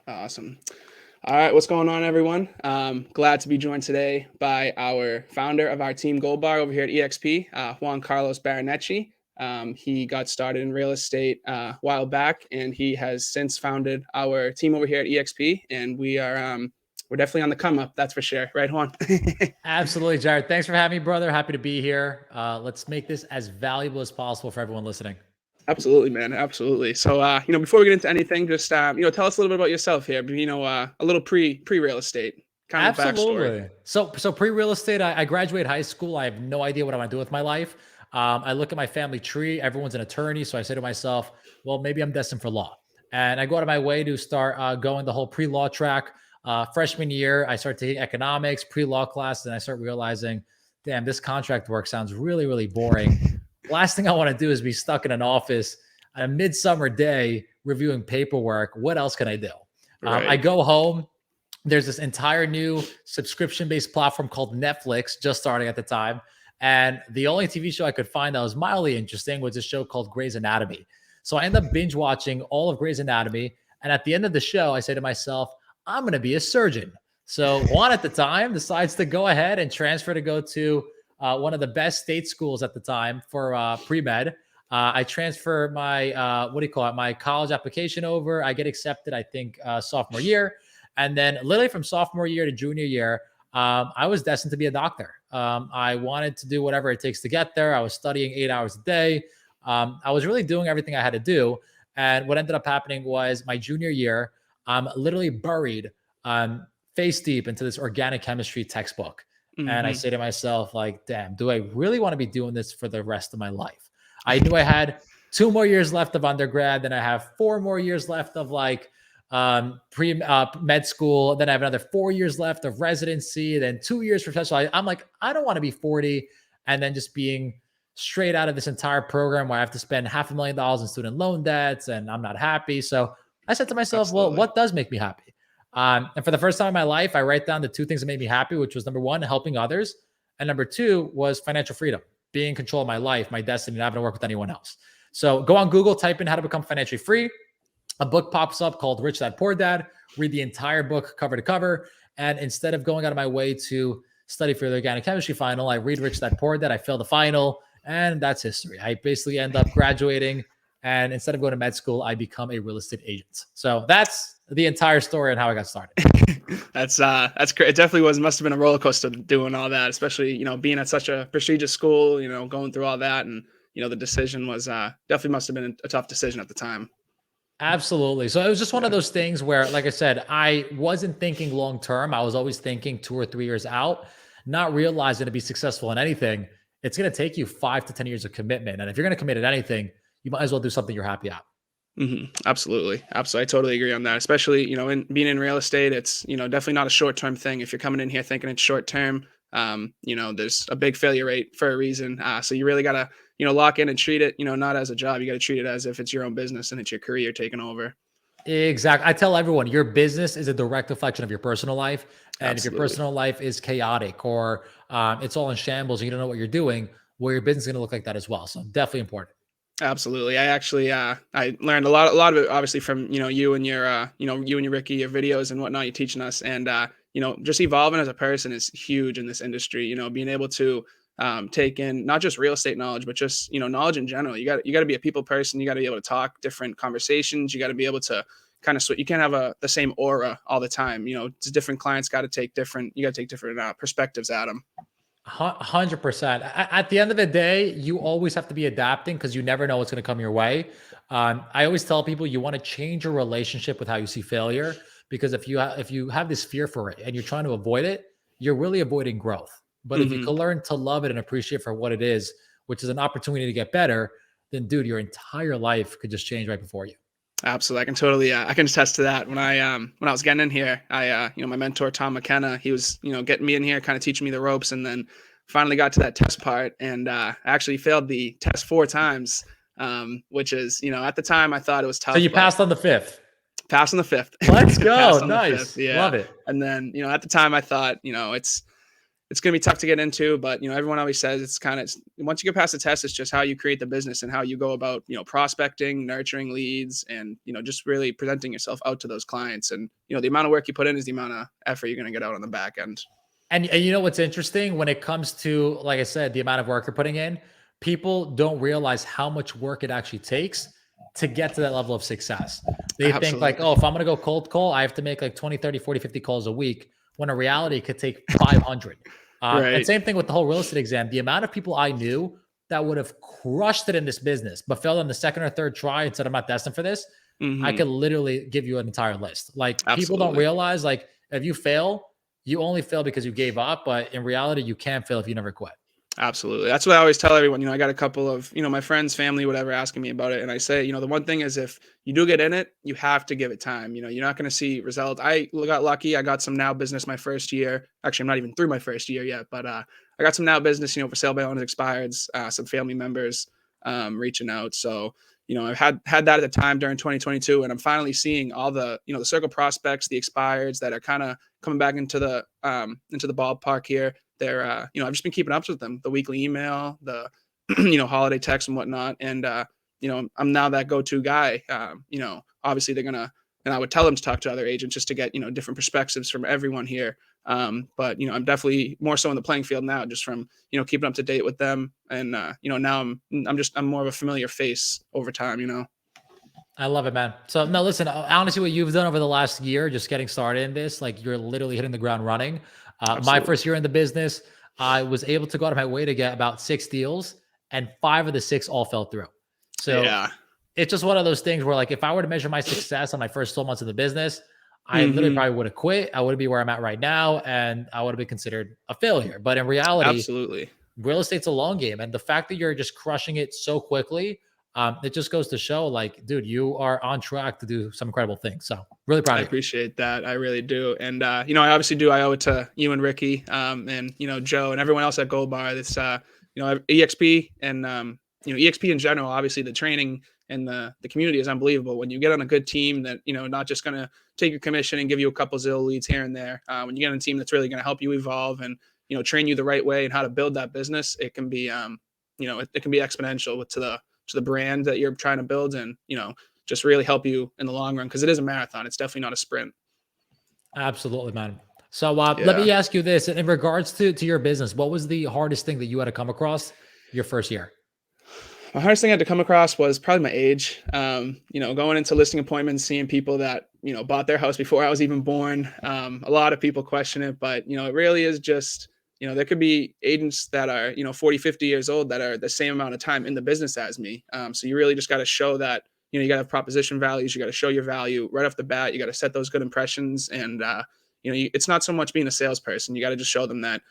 Awesome. All right, what's going on, everyone? Glad to be joined today by our founder of our team, Goldbar, over here at EXP, Juan Carlos Barraneche. He got started in real estate a while back, and he has since founded our team over here at EXP. And we're definitely on the come up, that's for sure, right, Juan? Absolutely, Jared. Thanks for having me, brother. Happy to be here. Let's make this as valuable as possible for everyone listening. Absolutely, man. Absolutely. So, before we get into anything, just tell us a little bit about yourself here. A little pre real estate kind of backstory. Absolutely. So pre-real estate, I graduate high school. I have no idea what I want to do with my life. I look at my family tree. Everyone's an attorney. So I say to myself, well, maybe I'm destined for law. And I go out of my way to start going the whole pre-law track. Freshman year, I start taking economics, pre-law classes, and I start realizing, damn, this contract work sounds really, really boring. Last thing I want to do is be stuck in an office on a midsummer day reviewing paperwork. What else can I do? Right. I go home. There's this entire new subscription-based platform called Netflix, just starting at the time. And the only TV show I could find that was mildly interesting was a show called Grey's Anatomy. So I end up binge watching all of Grey's Anatomy. And at the end of the show, I say to myself, I'm going to be a surgeon. So Juan at the time decides to go ahead and transfer to go to one of the best state schools at the time for pre-med. I transfer my, my college application over. I get accepted, I think, sophomore year. And then literally from sophomore year to junior year, I was destined to be a doctor. I wanted to do whatever it takes to get there. I was studying 8 hours a day. I was really doing everything I had to do. And what ended up happening was my junior year, I'm literally buried face deep into this organic chemistry textbook. Mm-hmm. And I say to myself, like, damn, do I really want to be doing this for the rest of my life? I knew I had 2 more years left of undergrad. Then I have 4 more years left of pre-med school. Then I have another 4 years left of residency, then 2 years professional. I'm like, I don't want to be 40 and then just being straight out of this entire program where I have to spend $500,000 in student loan debts and I'm not happy. So I said to myself, Absolutely. Well, what does make me happy? And for the first time in my life, I write down the 2 things that made me happy, which was number 1, helping others. And number 2 was financial freedom, being in control of my life, my destiny, not having to work with anyone else. So go on Google, type in how to become financially free. A book pops up called Rich Dad Poor Dad. Read the entire book cover to cover. And instead of going out of my way to study for the organic chemistry final, I read Rich Dad Poor Dad. I fail the final, and that's history. I basically end up graduating, and instead of going to med school, I become a real estate agent. So that's the entire story and how I got started. That's great. It definitely must have been a roller coaster doing all that, especially, being at such a prestigious school, going through all that. And, the decision was definitely must have been a tough decision at the time. Absolutely. So it was just one of those things where, like I said, I wasn't thinking long term. I was always thinking 2 or 3 years out, not realizing to be successful in anything, it's going to take you 5 to 10 years of commitment. And if you're going to commit at anything, you might as well do something you're happy at. Mm-hmm. Absolutely. I totally agree on that. Especially, in being in real estate, it's, definitely not a short-term thing. If you're coming in here thinking it's short-term, there's a big failure rate for a reason. So you really got to, lock in and treat it, not as a job. You got to treat it as if it's your own business and it's your career taking over. Exactly. I tell everyone your business is a direct reflection of your personal life. And Absolutely. If your personal life is chaotic or it's all in shambles and you don't know what you're doing, well, your business is going to look like that as well. So definitely important. Absolutely. I actually, I learned a lot of it, obviously from, you and your, you and your Ricky, your videos and whatnot, you're teaching us. And, just evolving as a person is huge in this industry, being able to take in not just real estate knowledge, but just, knowledge in general. You got to be a people person. You got to be able to talk different conversations. You got to be able to kind of, you can't have the same aura all the time. It's different clients you got to take different perspectives at them. 100%. At the end of the day, you always have to be adapting because you never know what's going to come your way. I always tell people you want to change your relationship with how you see failure, because if you have this fear for it and you're trying to avoid it, you're really avoiding growth. But if you can learn to love it and appreciate for what it is, which is an opportunity to get better, then dude, your entire life could just change right before you. Absolutely. I can totally, I can attest to that. When I was getting in here, my mentor, Tom McKenna, he was, getting me in here, kind of teaching me the ropes, and then finally got to that test part and I actually failed the test 4 times, which is, at the time I thought it was tough. So you passed on the 5th? Passed on the 5th. Let's go. Nice. Yeah. Love it. And then, at the time I thought, it's it's going to be tough to get into, but everyone always says once you get past the test, it's just how you create the business and how you go about, prospecting, nurturing leads, and, just really presenting yourself out to those clients. And, the amount of work you put in is the amount of effort you're going to get out on the back end. And you know what's interesting when it comes to, like I said, the amount of work you're putting in, people don't realize how much work it actually takes to get to that level of success. They think like, Absolutely. oh, if I'm going to go cold call, I have to make like 20, 30, 40, 50 calls a week, when in reality it could take 500. And Right. same thing with the whole real estate exam. The amount of people I knew that would have crushed it in this business, but failed on the second or third try and said, I'm not destined for this. I Hmm. could literally give you an entire list. Like people don't Absolutely. realize, like if you fail, you only fail because you gave up, but in reality, you can't fail if you never quit. Absolutely. That's what I always tell everyone. I got a couple of, my friends, family, whatever, asking me about it. And I say, the one thing is if you do get in it, you have to give it time. You're not going to see results. I got lucky. I got some now business my first year. Actually, I'm not even through my first year yet, but I got some now business, for sale by owners expireds, some family members reaching out. So, I've had that at the time during 2022, and I'm finally seeing all the, the circle prospects, the expireds that are kind of coming back into the ballpark here. They're, I've just been keeping up with them, the weekly email, the, holiday text and whatnot. And, I'm now that go-to guy. Obviously they're gonna, and I would tell them to talk to other agents just to get, different perspectives from everyone here. But I'm definitely more so in the playing field now, just from, keeping up to date with them. And, now I'm more of a familiar face over time. I love it, man. So no, listen, honestly, what you've done over the last year, just getting started in this, like you're literally hitting the ground running. My Absolutely. first year in the business, I was able to go out of my way to get about 6 deals, and 5 of the 6 all fell through. So Yeah. it's just one of those things where, like, if I were to measure my success on my first 12 months of the business, I literally Hmm. probably would have quit. I wouldn't be where I'm at right now, and I would have been considered a failure. But in reality, Absolutely. real estate's a long game, and the fact that you're just crushing it so quickly, it just goes to show, like, dude, you are on track to do some incredible things. So really proud I of you. appreciate that. I really do. And, I obviously do. I owe it to you and Ricky, and, Joe and everyone else at Goldbar. That's, EXP and, EXP in general, obviously the training and the community is unbelievable. When you get on a good team that, not just going to take your commission and give you a couple Zillow leads here and there, when you get on a team that's really going to help you evolve and, train you the right way and how to build that business, it can be, it can be exponential to the brand that you're trying to build. And, just really help you in the long run because it is a marathon. It's definitely not a sprint. Absolutely, man. So let Yeah. me ask you this: in regards to your business, what was the hardest thing that you had to come across your first year? My hardest thing I had to come across was probably my age. Going into listing appointments, seeing people that, bought their house before I was even born. A lot of people question it, but, it really is just, there could be agents that are, 40, 50 years old that are the same amount of time in the business as me. So you really just got to show that, you got to have proposition values. You got to show your value right off the bat. You got to set those good impressions. And, it's not so much being a salesperson. You got to just show them that,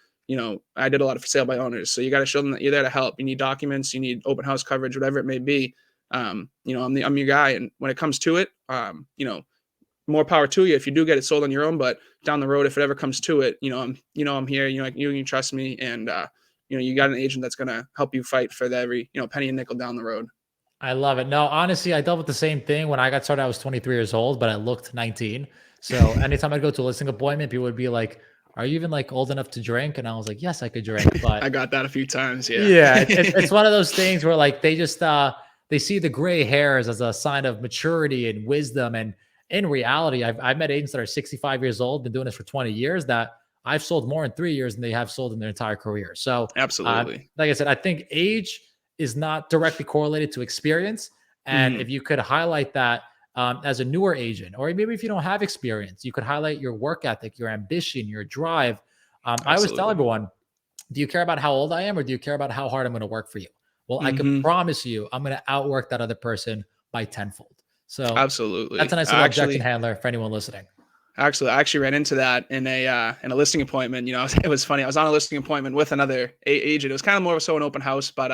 I did a lot of sale by owners. So you got to show them that you're there to help. You need documents, you need open house coverage, whatever it may be. I'm your guy. And when it comes to it, more power to you if you do get it sold on your own. But down the road, if it ever comes to it, I'm here. You trust me, and you got an agent that's gonna help you fight for the every penny and nickel down the road. I love it. No, honestly, I dealt with the same thing when I got started. I was 23 years old, but I looked 19. So anytime I'd go to a listing appointment, people would be like, "Are you even like old enough to drink?" And I was like, "Yes, I could drink." But I got that a few times. Yeah. yeah, it's one of those things where, like, they just they see the gray hairs as a sign of maturity and wisdom. And in reality, I've met agents that are 65 years old, been doing this for 20 years, that I've sold more in 3 years than they have sold in their entire career. So, Absolutely. like I said, I think age is not directly correlated to experience. And Hmm. if you could highlight that, as a newer agent, or maybe if you don't have experience, you could highlight your work ethic, your ambition, your drive. I always tell Absolutely. everyone, do you care about how old I am, or do you care about how hard I'm going to work for you? Well, I can Hmm. promise you I'm going to outwork that other person by tenfold. So that's a Absolutely. nice little objection handler for anyone listening. I actually ran into that in a listing appointment. It was funny. I was on a listing appointment with another agent. It was kind of more so an open house, but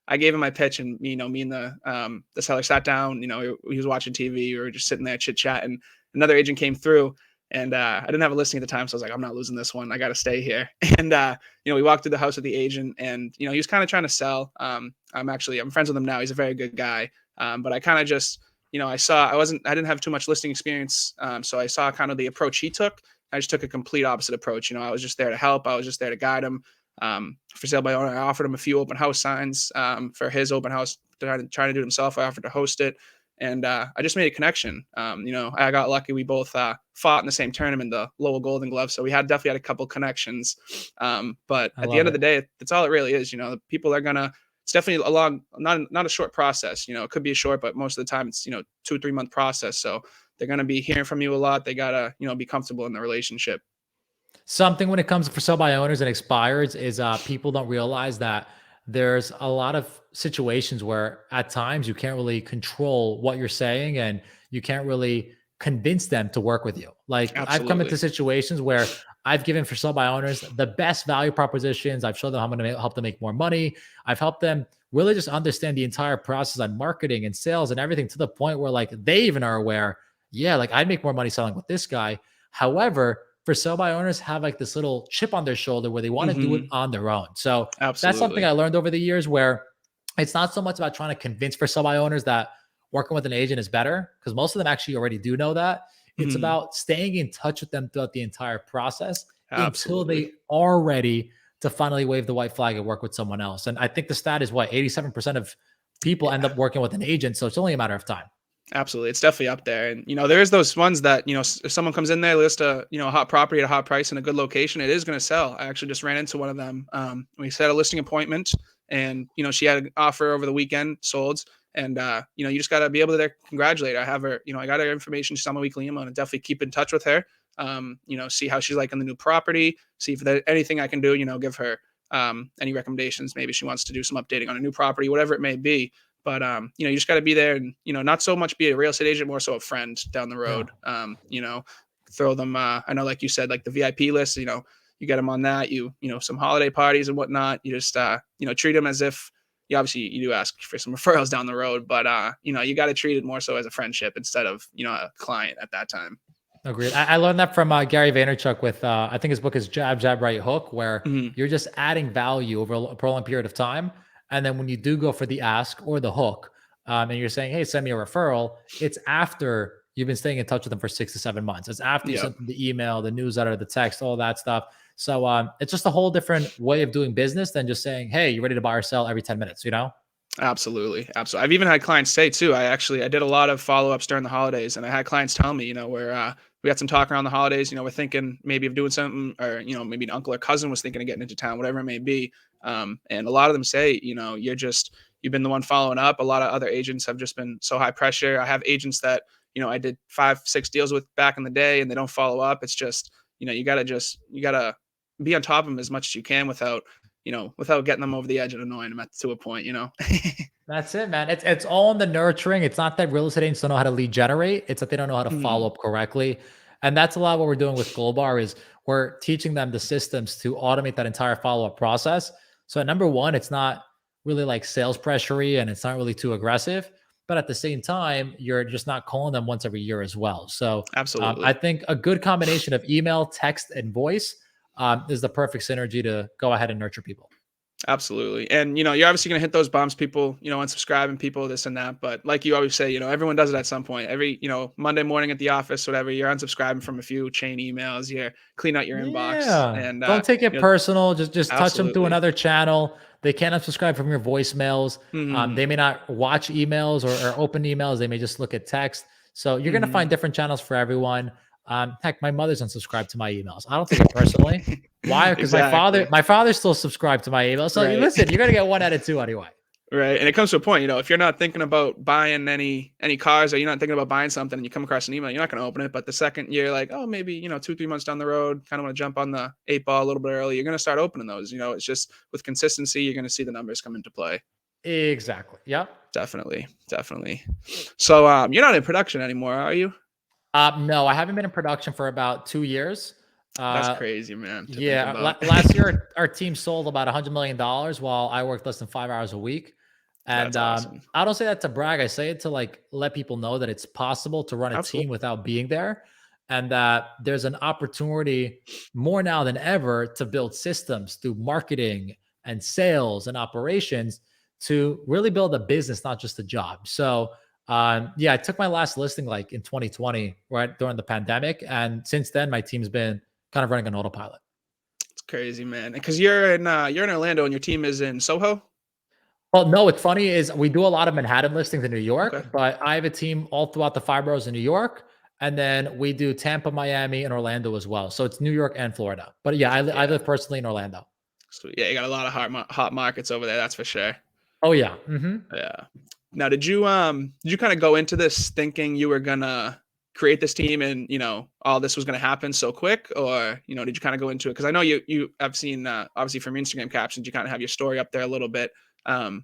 I gave him my pitch, and me and the seller sat down. He was watching TV. We were just sitting there chit chatting. Another agent came through, and I didn't have a listing at the time, so I was like, I'm not losing this one. I got to stay here. And we walked through the house with the agent, and he was kind of trying to sell. I'm friends with him now. He's a very good guy. But I kind of just I didn't have too much listing experience. So I saw kind of the approach he took. I just took a complete opposite approach. I was just there to help. I was just there to guide him. For sale by owner, I offered him a few open house signs for his open house, trying to do it himself. I offered to host it, and I just made a connection. I got lucky. We both fought in the same tournament, the Lowell Golden Glove, so we had definitely had a couple connections. But I at the love end of the it. day, that's all it really is. The people are gonna. It's definitely a long, not a short process. It could be a short, but most of the time it's 2 or 3 month process. So they're gonna be hearing from you a lot. They gotta be comfortable in the relationship. Something when it comes for sell by owners and expireds is people don't realize that there's a lot of situations where at times you can't really control what you're saying and you can't really convince them to work with you. Like I've come into Absolutely. situations where I've given for sell by owners the best value propositions. I've shown them how I'm going to help them make more money. I've helped them really just understand the entire process on marketing and sales and everything to the point where like they even are aware, yeah, like I'd make more money selling with this guy. However, for sell by owners have like this little chip on their shoulder where they want to do it Hmm. on their own. So that's something Absolutely. I learned over the years where it's not so much about trying to convince for sell by owners that working with an agent is better because most of them actually already do know that. It's Hmm. about staying in touch with them throughout the entire process until Absolutely. they are ready to finally wave the white flag and work with someone else. And I think the stat is what 87% of people end Yeah. up working with an agent. So it's only a matter of time. Absolutely. It's definitely up there. And, there's those ones that, if someone comes in there, list a hot property at a hot price in a good location, it is going to sell. I actually just ran into one of them. We set a listing appointment and, she had an offer over the weekend, sold. And, you just got to be able to congratulate her. I have her, I got her information. She's on my weekly email and definitely keep in touch with her. See how she's like in the new property, see if there's anything I can do, give her any recommendations. Maybe she wants to do some updating on a new property, whatever it may be. But you just got to be there and not so much be a real estate agent, more so a friend down the Yeah. road. Throw them. I know, like you said, like the VIP list. You get them on that. Some holiday parties and whatnot. You just treat them as if you obviously you do ask for some referrals down the road, but you got to treat it more so as a friendship instead of a client at that time. Agreed. I learned that from Gary Vaynerchuk with I think his book is Jab Jab Right Hook, where Hmm. you're just adding value over a prolonged period of time, and then when you do go for the ask or the hook, and you're saying, "Hey, send me a referral," it's after you've been staying in touch with them for 6 to 7 months. It's after you Yeah. sent them the email, the newsletter, the text, all that stuff. So it's just a whole different way of doing business than just saying, "Hey, you ready to buy or sell?" every 10 minutes. You know. Absolutely, absolutely. I've even had clients say too. I did a lot of follow ups during the holidays, and I had clients tell me, where we had some talk around the holidays. We're thinking maybe of doing something, or maybe an uncle or cousin was thinking of getting into town, whatever it may be. And a lot of them say, you've been the one following up. A lot of other agents have just been so high pressure. I have agents that I did 5, 6 deals with back in the day, and they don't follow up. It's just you gotta be on top of them as much as you can without getting them over the edge and annoying them to a point. That's it, man. It's all in the nurturing. It's not that real estate agents don't know how to lead generate. It's that they don't know how to follow Mhm. up correctly. And that's a lot what we're doing with Goldbar is we're teaching them the systems to automate that entire follow-up process. So at number one, it's not really like sales pressury and it's not really too aggressive. But at the same time, you're just not calling them once every year as well. So I Absolutely. think a good combination of email, text, and voice is the perfect synergy to go ahead and nurture people. Absolutely. And you're obviously gonna hit those bumps, people, unsubscribing people, this and that. But like you always say, everyone does it at some point. Every, Monday morning at the office, whatever, you're unsubscribing from a few chain emails, you clean out your inbox. Yeah. And Don't take it you know, personal. Just touch them to absolutely. another channel. They can't unsubscribe from your voicemails. They Hmm. may not watch emails or open emails. They may just look at text. So you're gonna find Hmm. different channels for everyone. Heck, my mother's unsubscribed to my emails. I don't take it personally. Why? Because my father, Exactly. my father still subscribed to my email. So Right. listen, you're gonna get one out of two anyway. Right, and it comes to a point, if you're not thinking about buying any cars or you're not thinking about buying something and you come across an email, you're not gonna open it. But the second you're like, oh, maybe, 2, 3 months down the road, kind of want to jump on the 8 ball a little bit early, you're gonna start opening those. It's just with consistency, you're gonna see the numbers come into play. Exactly. Yep. Definitely, definitely. So you're not in production anymore, are you? No, I haven't been in production for about 2 years. That's Uh, crazy, man, to think Yeah, about. last year our team sold about $100 million while I worked less than 5 hours a week. And That's awesome. I don't say that to brag. I say it to like let people know that it's possible to run a team Absolutely. without being there, and that there's an opportunity more now than ever to build systems through marketing and sales and operations to really build a business, not just a job. So Yeah, I took my last listing like in 2020, right during the pandemic, and since then my team's been kind of running on autopilot. It's crazy, man. Because you're in Orlando and your team is in Soho. Well, no, what's funny is we do a lot of Manhattan listings in New Okay. York, but I have a team all throughout the five boroughs in New York, and then we do Tampa, Miami, and Orlando as well. So it's New York and Florida. But yeah, I Yeah. live personally in Orlando. Sweet. Yeah, you got a lot of hot markets over there. That's for sure. Oh yeah. Hmm. Yeah. Now, did you kind of go into this thinking you were gonna create this team and all this was gonna happen so quick, or did you kind of go into it? Because I know I've seen obviously from your Instagram captions you kind of have your story up there a little bit, and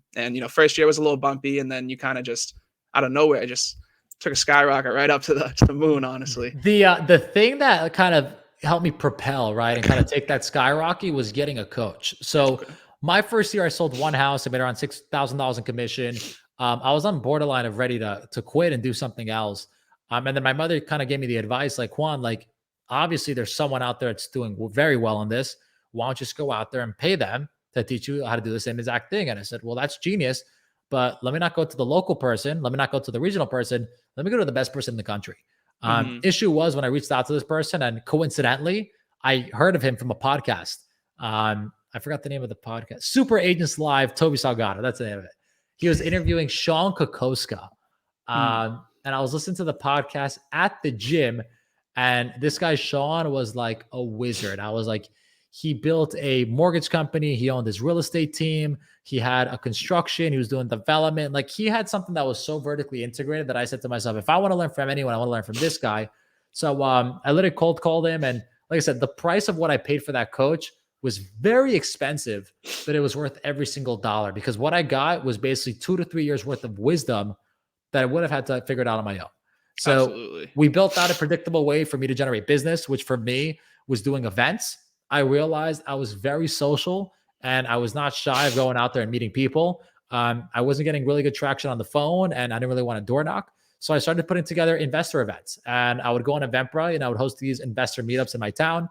first year was a little bumpy, and then you kind of just out of nowhere just took a skyrocket right up to the moon. Honestly. The thing that kind of helped me propel, right, and kind of take that skyrocket was getting a coach. So Okay. my first year, I sold one house. I made around $6,000 in commission. I was on borderline of ready to quit and do something else. And then my mother kind of gave me the advice, like, Juan, like obviously there's someone out there that's doing very well on this. Why don't you just go out there and pay them to teach you how to do the same exact thing? And I said, well, that's genius. But let me not go to the local person. Let me not go to the regional person. Let me go to the best person in the country. Hmm. Issue was when I reached out to this person, and coincidentally, I heard of him from a podcast. I forgot the name of the podcast. Super Agents Live, Toby Salgado. That's the name of it. He was interviewing Sean Kokoska. And I was listening to the podcast at the gym, and this guy, Sean, was like a wizard. I was like, he built a mortgage company, he owned his real estate team, he had a construction, he was doing development. Like he had something that was so vertically integrated that I said to myself, if I want to learn from anyone, I want to learn from this guy. So I literally cold called him. And like I said, the price of what I paid for that coach was very expensive, but it was worth every single dollar because what I got was basically 2 to 3 years worth of wisdom that I would have had to figure it out on my own. So Absolutely. we built out a predictable way for me to generate business, which for me was doing events. I realized I was very social and I was not shy of going out there and meeting people. I wasn't getting really good traction on the phone and I didn't really want to door knock. So I started putting together investor events and I would go on Eventbrite and I would host these investor meetups in my town.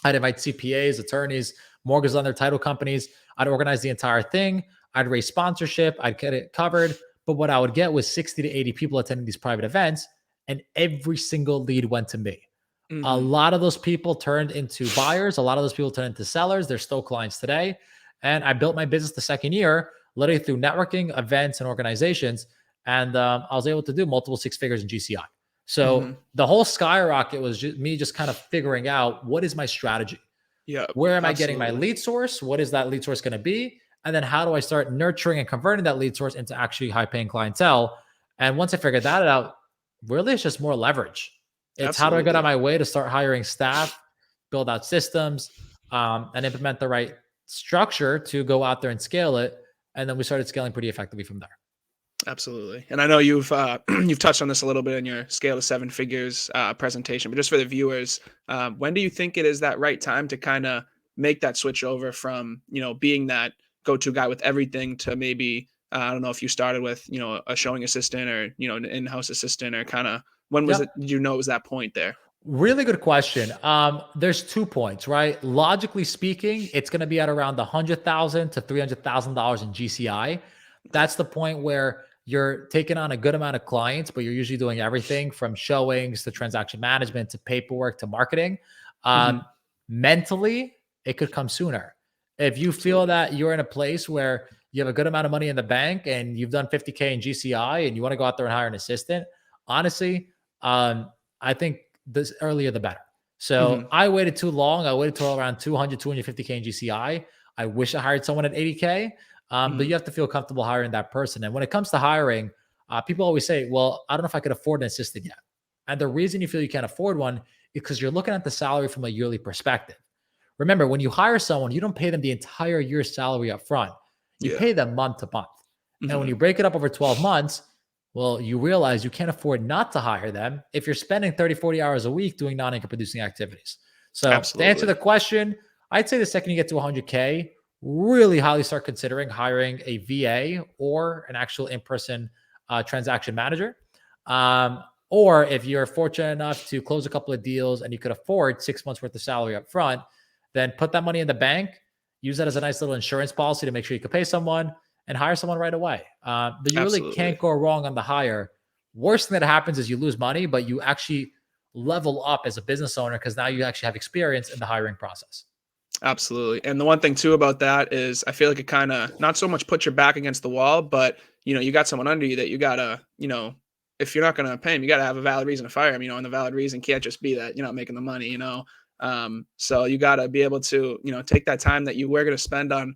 I'd invite CPAs, attorneys, mortgage lender, title companies. I'd organize the entire thing. I'd raise sponsorship. I'd get it covered. But what I would get was 60 to 80 people attending these private events, and every single lead went to me. A Hmm. lot of those people turned into buyers. A lot of those people turned into sellers. They're still clients today. And I built my business the second year, literally through networking, events, and organizations. And I was able to do multiple six figures in GCI. So Hmm. the whole skyrocket was me just kind of figuring out what is my strategy? Yeah. Where am I getting my Absolutely. lead source? What is that lead source going to be? And then how do I start nurturing and converting that lead source into actually high paying clientele? And once I figured that out, really it's just more leverage. It's how do I get on Absolutely. my way to start hiring staff, build out systems, and implement the right structure to go out there and scale it. And then we started scaling pretty effectively from there. Absolutely. And I know you've you've touched on this a little bit in your scale to seven figures presentation, but just for the viewers, when do you think it is that right time to kind of make that switch over from being that go-to guy with everything to maybe I don't know if you started with a showing assistant or an in-house assistant or kind of when was it? Yep. Did you know it was that point there? Really good question. There's 2 points, right? Logically speaking, it's going to be at around the $100,000 to $300,000 in GCI. Okay. That's the point where you're taking on a good amount of clients, but you're usually doing everything from showings to transaction management to paperwork to marketing. Hmm. Um, Mentally, it could come sooner. If you feel Absolutely. that you're in a place where you have a good amount of money in the bank and you've done 50K in GCI and you want to go out there and hire an assistant, honestly, I think this earlier the better. So Hmm. I waited too long. I waited till around 200, 250K in GCI. I wish I hired someone at 80K, but Hmm. you have to feel comfortable hiring that person. And when it comes to hiring, people always say, well, I don't know if I could afford an assistant yet. And the reason you feel you can't afford one is because you're looking at the salary from a yearly perspective. Remember, when you hire someone, you don't pay them the entire year's salary up front. You Yeah. pay them month to month. And when Hmm. you break it up over 12 months, well, you realize you can't afford not to hire them if you're spending 30, 40 hours a week doing non income producing activities. So, to answer Absolutely. the question, I'd say the second you get to 100K, really highly start considering hiring a VA or an actual in person transaction manager. Um, or if you're fortunate enough to close a couple of deals and you could afford 6 months worth of salary up front, then put that money in the bank, use that as a nice little insurance policy to make sure you can pay someone and hire someone right away. But you really Absolutely. can't go wrong on the hire Worst thing that happens is you lose money, but you actually level up as a business owner because now you actually have experience in the hiring process. Absolutely. And the one thing too about that is I feel like it kind of not so much puts your back against the wall, but you got someone under you that you gotta, if you're not gonna pay him, you gotta have a valid reason to fire him, and the valid reason can't just be that you're not making the money. So you gotta be able to, take that time that you were gonna spend on,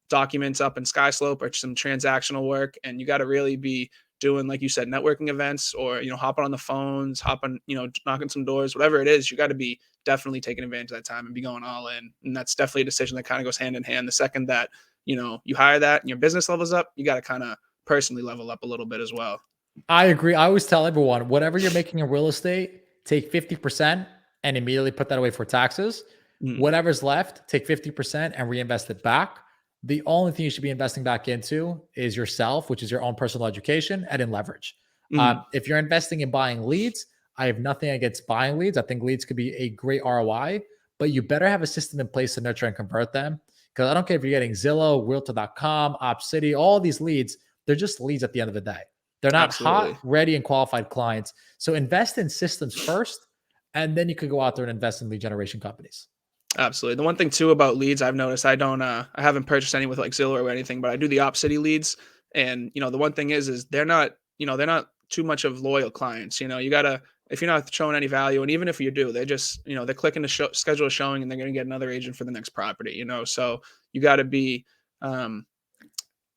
documents up in Skyslope or some transactional work, and you gotta really be doing, like you said, networking events or, hopping on the phones, hopping, knocking some doors, whatever it is, you gotta be definitely taking advantage of that time and be going all in. And that's definitely a decision that kind of goes hand in hand. The second that, you hire that and your business levels up, you got to kind of personally level up a little bit as well. I agree. I always tell everyone, whatever you're making in real estate, take 50% and immediately put that away for taxes. Mm, Whatever's left, take 50% and reinvest it back. The only thing you should be investing back into is yourself, which is your own personal education and in leverage. mm, If you're investing in buying leads, I have nothing against buying leads. I think leads could be a great ROI, but you better have a system in place to nurture and convert them. Because I don't care if you're getting Zillow, Realtor.com, OpCity, all these leads, they're just leads at the end of the day. They're not hot, absolutely. ready, and qualified clients. So invest in systems first, and then you could go out there and invest in lead generation companies. Absolutely. The one thing too about leads I've noticed, I haven't purchased any with like Zillow or anything, but I do the OpCity leads. And, the one thing is they're not too much of loyal clients. You gotta, if you're not showing any value, and even if you do, they just, they're clicking to schedule a showing and they're going to get another agent for the next property. So you got to be, um,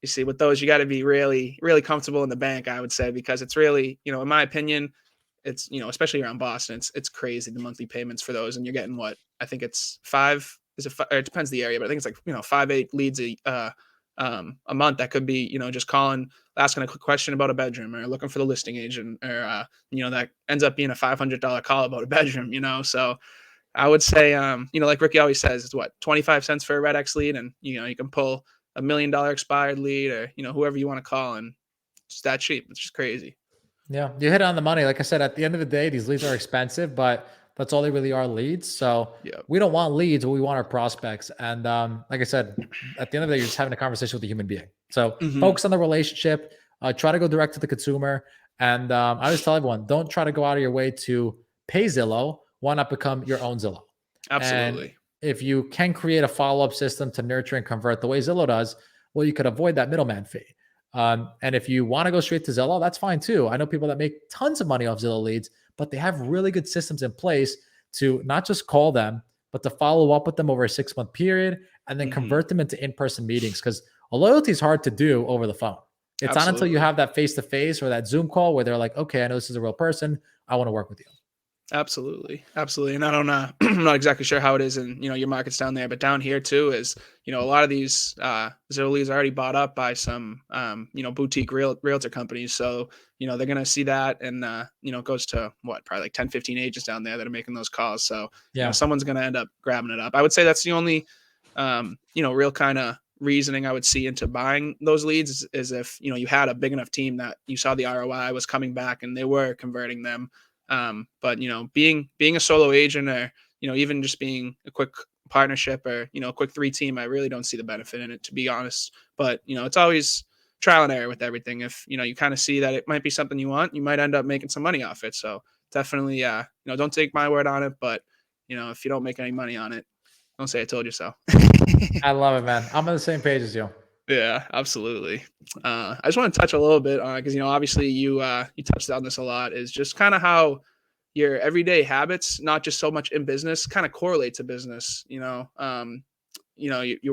you see with those, you got to be really, really comfortable in the bank, I would say, because it's really, in my opinion, it's, especially around Boston, it's crazy the monthly payments for those, and you're getting what I think it's five. Is it? Or it depends the area, but I think it's like 5-8 leads a month. That could be just calling, asking a quick question about a bedroom, or looking for the listing agent, or that ends up being a $500 call about a bedroom. So I would say like Ricky always says, it's what 25 cents for a Red X lead, and you can pull $1 million expired lead, or whoever you want to call, and it's that cheap. It's just crazy. Yeah, you hit on the money. Like I said, at the end of the day, these leads are expensive, but that's all they really are, leads. So Yeah. we don't want leads, we want our prospects. And like I said, at the end of the day, you're just having a conversation with a human being. So Hmm. focus on the relationship. Try to go direct to the consumer. And I always tell everyone, don't try to go out of your way to pay Zillow. Why not become your own Zillow? And Absolutely. if you can create a follow-up system to nurture and convert the way Zillow does, well, you could avoid that middleman fee. And if you want to go straight to Zillow, that's fine too. I know people that make tons of money off Zillow leads, but they have really good systems in place to not just call them, but to follow up with them over a 6-month period and then Hmm. convert them into in-person meetings. Because a loyalty is hard to do over the phone. It's not until you Absolutely. have that face-to-face or that Zoom call where they're like, okay, I know this is a real person. I want to work with you. Absolutely, absolutely, and I don't know. I'm not exactly sure how it is in your markets down there, but down here too is a lot of these Zillies are already bought up by some boutique realtor companies. So they're gonna see that, and it goes to what, probably like 10, 15 agents down there that are making those calls. So Yeah. someone's gonna end up grabbing it up. I would say that's the only real kind of reasoning I would see into buying those leads is if you had a big enough team that you saw the ROI was coming back and they were converting them. But being a solo agent, or even just being a quick partnership, or a quick 3 team, I really don't see the benefit in it, to be honest. But it's always trial and error with everything. If you kind of see that it might be something you want, you might end up making some money off it. So definitely, don't take my word on it, but if you don't make any money on it, don't say I told you so. I love it, man. I'm on the same page as you. Yeah, absolutely. I just want to touch a little bit on, because obviously you touched on this a lot, is just kind of how your everyday habits, not just so much in business, kind of correlate to business. You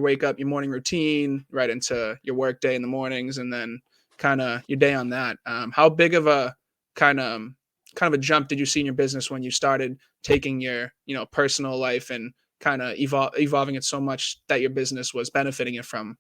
wake up, your morning routine, right into your work day in the mornings, and then kind of your day on that. How big of a kind of kind of a jump did you see in your business when you started taking your personal life and kind of evolving it so much that your business was benefiting it from?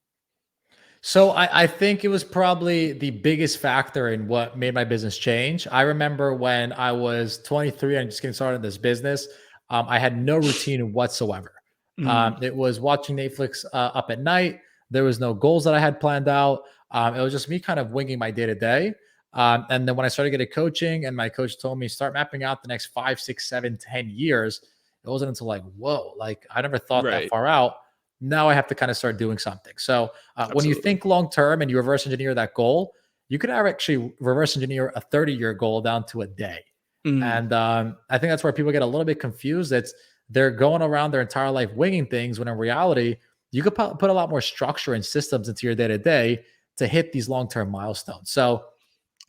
So I think it was probably the biggest factor in what made my business change. I remember when I was 23 and just getting started in this business, I had no routine whatsoever. Mm, It was watching Netflix up at night. There was no goals that I had planned out. It was just me kind of winging my day to day. And then when I started getting coaching, and my coach told me start mapping out the next 5, 6, 7, 10 years, it wasn't until like, whoa, like I never thought that right. far out. Now I have to kind of start doing something. So when you Absolutely. think long term and you reverse engineer that goal, you could actually reverse engineer a 30-year goal down to a day. Mm, And I think that's where people get a little bit confused. It's they're going around their entire life winging things when in reality, you could put a lot more structure and systems into your day to day to hit these long term milestones. So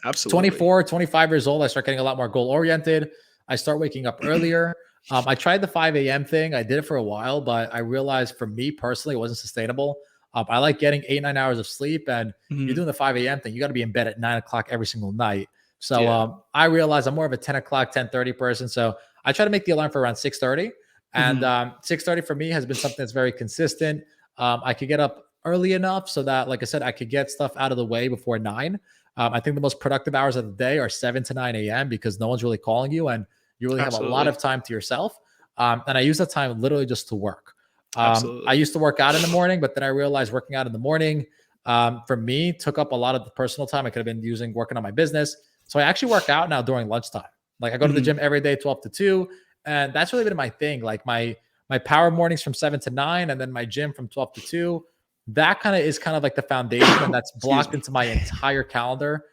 absolutely. 24, 25 years old, I start getting a lot more goal oriented. I start waking up earlier. I tried the 5 a.m. thing. I did it for a while, but I realized for me personally, it wasn't sustainable. I like getting 8, 9 hours of sleep. And you're Mhm. doing the 5 a.m. thing, you got to be in bed at 9 o'clock every single night. So Yeah. I realized I'm more of a 10 o'clock, 10:30 person. So I try to make the alarm for around 6:30. And Mhm. 6:30 for me has been something that's very consistent. I could get up early enough so that, like I said, I could get stuff out of the way before 9. I think the most productive hours of the day are 7 to 9 a.m. because no one's really calling you and you really have a lot Absolutely. of time to yourself. And I use that time literally just to work. I Absolutely. used to work out in the morning, but then I realized working out in the morning for me took up a lot of the personal time I could have been using working on my business. So I actually work out now during lunchtime. Like I go to the Mhm. gym every day, 12 to 2. And that's really been my thing. Like my power mornings from 7 to 9, and then my gym from 12 to 2. That kind of is kind of like the foundation, and that's Excuse blocked me. into my entire calendar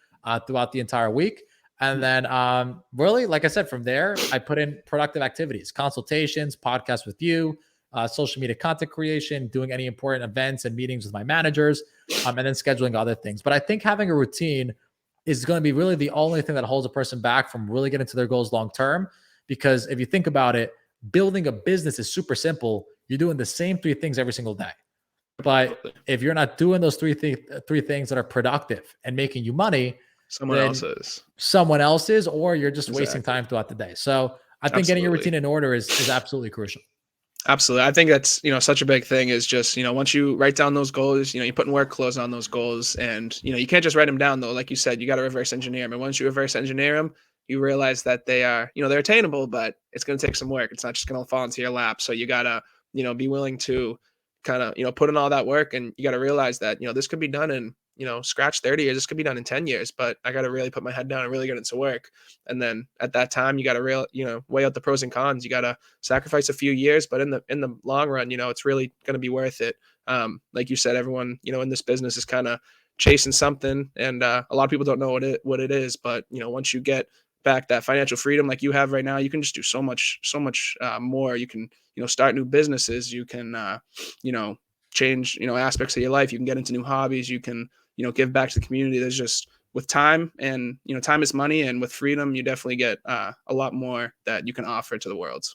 throughout the entire week. And Mhm. then, really, like I said, from there, I put in productive activities, consultations, podcasts with you, social media content creation, doing any important events and meetings with my managers, and then scheduling other things. But I think having a routine is going to be really the only thing that holds a person back from really getting to their goals long term. Because if you think about it, building a business is super simple. You're doing the same three things every single day. But Absolutely. if you're not doing those three things that are productive and making you money, Someone then else's. someone else is, or you're just wasting Exactly. time throughout the day. So I think getting your Absolutely. routine in order is absolutely crucial. Absolutely. I think that's, such a big thing is just, once you write down those goals, you put in work clothes on those goals and, you can't just write them down though. Like you said, you got to reverse engineer them. And once you reverse engineer them, you realize that they are, they're attainable, but it's going to take some work. It's not just going to fall into your lap. So you got to, be willing to kind of, put in all that work and you got to realize that, this could be done in, scratch 30 years. This could be done in 10 years, but I got to really put my head down and really get into work. And then at that time, you got to weigh out the pros and cons. You got to sacrifice a few years, but in the long run, it's really going to be worth it. Like you said, everyone in this business is kind of chasing something, and a lot of people don't know what it is. But once you get back that financial freedom like you have right now, you can just do so much more. You can start new businesses. You can change aspects of your life. You can get into new hobbies. You can give back to the community. There's just with time and time is money, and with freedom you definitely get a lot more that you can offer to the world,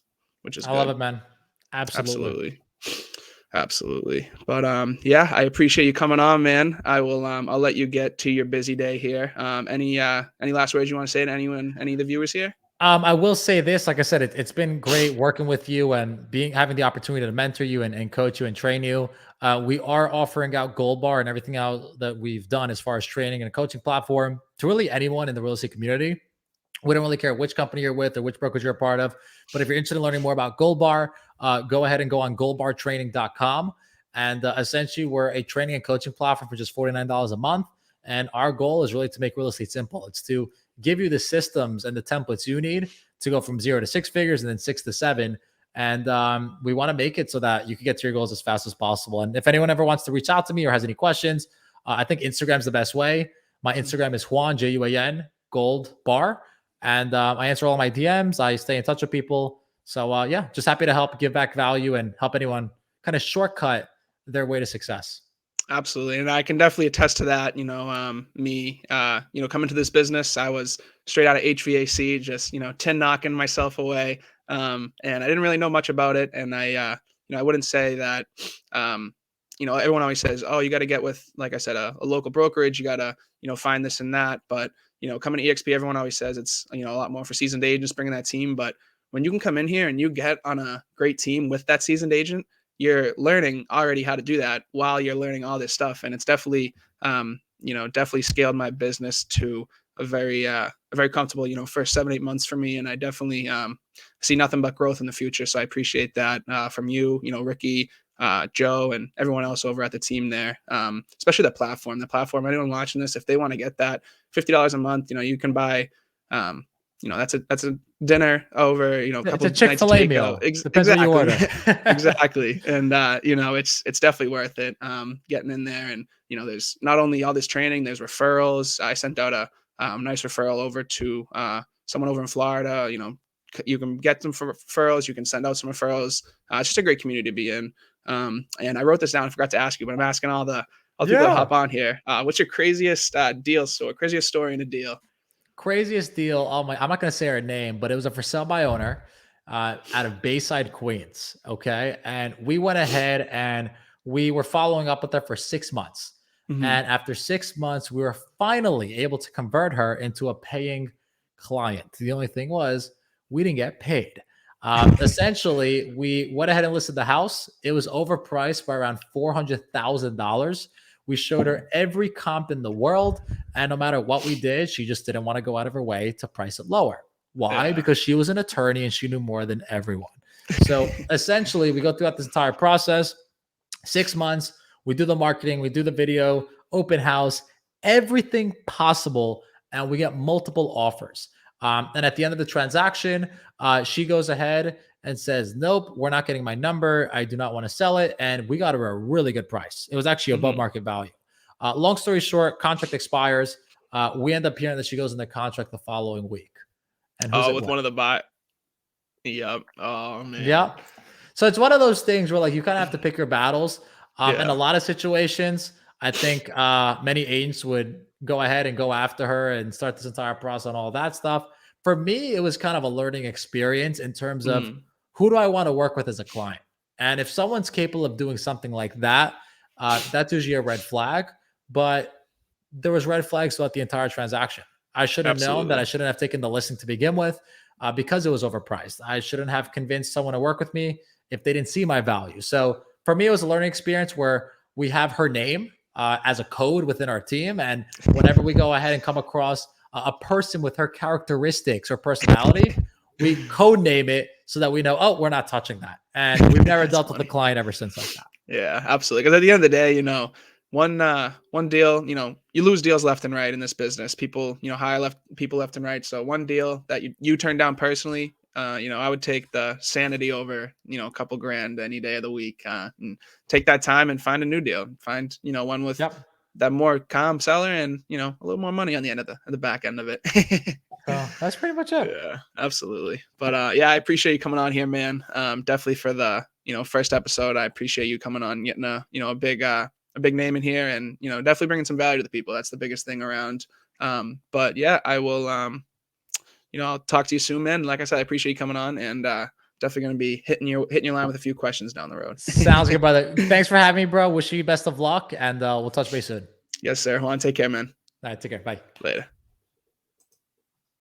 which is I love good. it, man. Absolutely. Absolutely. Absolutely. But yeah, I appreciate you coming on, man. I'll let you get to your busy day here. Any last words you want to say to anyone, any of the viewers here? I will say this, like I said, it's been great working with you and having the opportunity to mentor you and coach you and train you. We are offering out Goldbar and everything else that we've done as far as training and a coaching platform to really anyone in the real estate community. We don't really care which company you're with or which brokerage you're a part of. But if you're interested in learning more about Goldbar, go ahead and go on goldbartraining.com. And essentially, we're a training and coaching platform for just $49 a month. And our goal is really to make real estate simple. It's to give you the systems and the templates you need to go from 0 to 6 figures and then 6 to 7. And we want to make it so that you can get to your goals as fast as possible. And if anyone ever wants to reach out to me or has any questions, I think Instagram's the best way. My Instagram is Juan, Juan, Gold Bar. And I answer all my DMs. I stay in touch with people. So yeah, just happy to help give back value and help anyone kind of shortcut their way to success. Absolutely. And I can definitely attest to that. Me, coming to this business, I was straight out of HVAC, just, 10 knocking myself away. And I didn't really know much about it. And I wouldn't say that, everyone always says, oh, you got to get with, like I said, a local brokerage. You got to, find this and that. But, coming to EXP, everyone always says it's, a lot more for seasoned agents bringing that team. But when you can come in here and you get on a great team with that seasoned agent, you're learning already how to do that while you're learning all this stuff. And it's definitely, definitely scaled my business to a very comfortable, first 7, 8 months for me. And I definitely see nothing but growth in the future. So I appreciate that from you, Ricky, Joe, and everyone else over at the team there. Especially the platform, anyone watching this, if they want to get that $50 a month, you can buy, that's a dinner over, a It's couple a nights of Chick-fil-A takeout. meal. Depends what you Exactly. order. Exactly. And it's definitely worth it. Getting in there, and there's not only all this training, there's referrals. I sent out a nice referral over to someone over in Florida. You can get some referrals, you can send out some referrals. It's just a great community to be in. And I wrote this down. I forgot to ask you, but I'm asking all the people that Yeah. hop on here. What's your craziest craziest story in a deal? Craziest deal. Oh my, I'm not gonna say her name, but it was a for sale by owner out of Bayside, Queens. Okay. And we went ahead and we were following up with her for 6 months. Hmm. And after 6 months, we were finally able to convert her into a paying client. The only thing was we didn't get paid. Essentially, we went ahead and listed the house. It was overpriced by around $400,000. We showed her every comp in the world. And no matter what we did, she just didn't want to go out of her way to price it lower. Why? Yeah. Because she was an attorney and she knew more than everyone. So essentially, we go throughout this entire process, 6 months, we do the marketing, we do the video, open house, everything possible, and we get multiple offers. And at the end of the transaction, she goes ahead and says, "Nope, we're not getting my number. I do not want to sell it." And we got her a really good price. It was actually above Hmm. market value. Long story short, contract expires. We end up hearing that she goes into contract the following week. And who's Oh, it with with? one of the bot. Yep. Oh man. Yeah. So it's one of those things where like you kind of have to pick your battles. In a Yeah. lot of situations, I think many agents would go ahead and go after her and start this entire process and all that stuff. For me, it was kind of a learning experience in terms of Mhm. who do I want to work with as a client? And if someone's capable of doing something like that, that's usually a red flag. But there was red flags throughout the entire transaction. I should have known that I Absolutely. shouldn't have taken the listing to begin with because it was overpriced. I shouldn't have convinced someone to work with me if they didn't see my value. So for me, it was a learning experience where we have her name as a code within our team. And whenever we go ahead and come across a person with her characteristics or personality, we code name it so that we know, oh, we're not touching that. And we've never That's dealt with the funny. client ever since like that. Yeah, absolutely. Because at the end of the day, one deal, you lose deals left and right in this business. People, hire left people left and right. So one deal that you turn down personally, I would take the sanity over, a couple grand any day of the week, and take that time and find a new deal. Find, one with Yep. that more calm seller, and a little more money on the end of the back end of it. So that's pretty much it. Yeah, absolutely. But yeah, I appreciate you coming on here, man. Definitely for the first episode. I appreciate you coming on, getting a big name in here, and definitely bringing some value to the people. That's the biggest thing around. But yeah, I will. I'll talk to you soon, man. Like I said, I appreciate you coming on, and definitely going to be hitting your line with a few questions down the road. Sounds good, brother. Thanks for having me, bro. Wish you best of luck, and we'll touch base soon. Yes, sir. Juan, take care, man. All right, take care. Bye. Later.